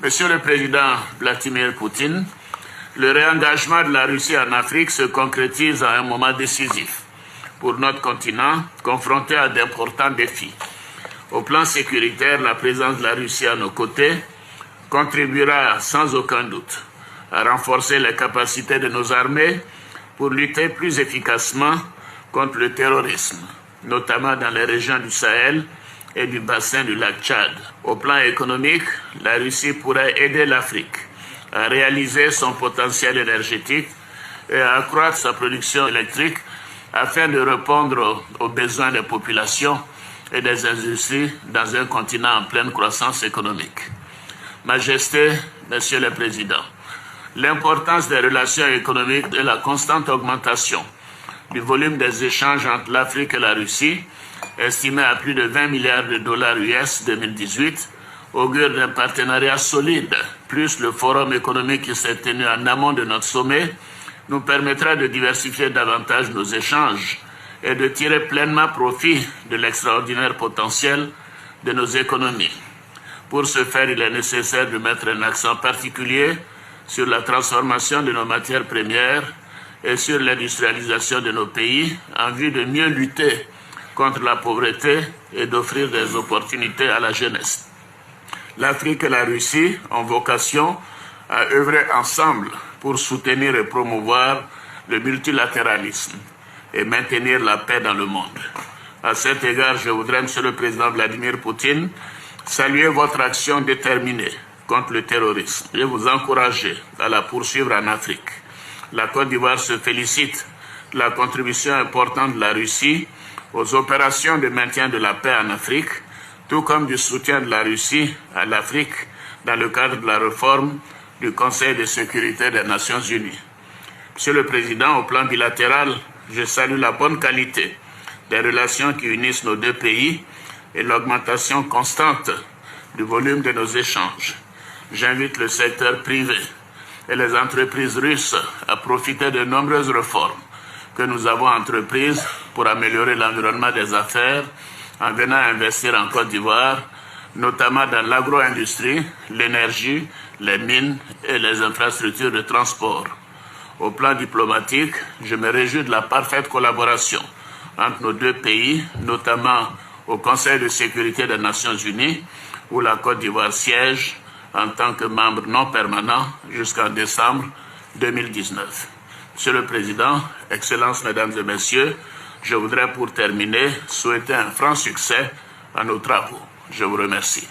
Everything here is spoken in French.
Monsieur le Président Vladimir Poutine, le réengagement de la Russie en Afrique se concrétise à un moment décisif pour notre continent, confronté à d'importants défis. Au plan sécuritaire, la présence de la Russie à nos côtés contribuera sans aucun doute à renforcer les capacités de nos armées pour lutter plus efficacement contre le terrorisme, notamment dans les régions du Sahel et du bassin du lac Tchad. Au plan économique, la Russie pourrait aider l'Afrique à réaliser son potentiel énergétique et à accroître sa production électrique afin de répondre aux besoins des populations et des industries dans un continent en pleine croissance économique. Majesté, Monsieur le Président, l'importance des relations économiques et la constante augmentation du volume des échanges entre l'Afrique et la Russie, estimé à plus de 20 milliards de dollars US 2018, augure d'un partenariat solide, plus le forum économique qui s'est tenu en amont de notre sommet, nous permettra de diversifier davantage nos échanges et de tirer pleinement profit de l'extraordinaire potentiel de nos économies. Pour ce faire, il est nécessaire de mettre un accent particulier sur la transformation de nos matières premières et sur l'industrialisation de nos pays en vue de mieux lutter contre la pauvreté et d'offrir des opportunités à la jeunesse. L'Afrique et la Russie ont vocation à œuvrer ensemble pour soutenir et promouvoir le multilatéralisme et maintenir la paix dans le monde. À cet égard, je voudrais, Monsieur le Président Vladimir Poutine, saluer votre action déterminée contre le terrorisme et vous encourager à la poursuivre en Afrique. La Côte d'Ivoire se félicite de la contribution importante de la Russie aux opérations de maintien de la paix en Afrique, tout comme du soutien de la Russie à l'Afrique dans le cadre de la réforme du Conseil de sécurité des Nations Unies. Monsieur le Président, au plan bilatéral, je salue la bonne qualité des relations qui unissent nos deux pays et l'augmentation constante du volume de nos échanges. J'invite le secteur privé et les entreprises russes à profiter de nombreuses réformes que nous avons entreprises pour améliorer l'environnement des affaires en venant investir en Côte d'Ivoire, notamment dans l'agro-industrie, l'énergie, les mines et les infrastructures de transport. Au plan diplomatique, je me réjouis de la parfaite collaboration entre nos deux pays, notamment au Conseil de sécurité des Nations Unies, où la Côte d'Ivoire siège en tant que membre non permanent jusqu'en décembre 2019. Monsieur le Président, Excellences, Mesdames et Messieurs, je voudrais pour terminer souhaiter un franc succès à nos travaux. Je vous remercie.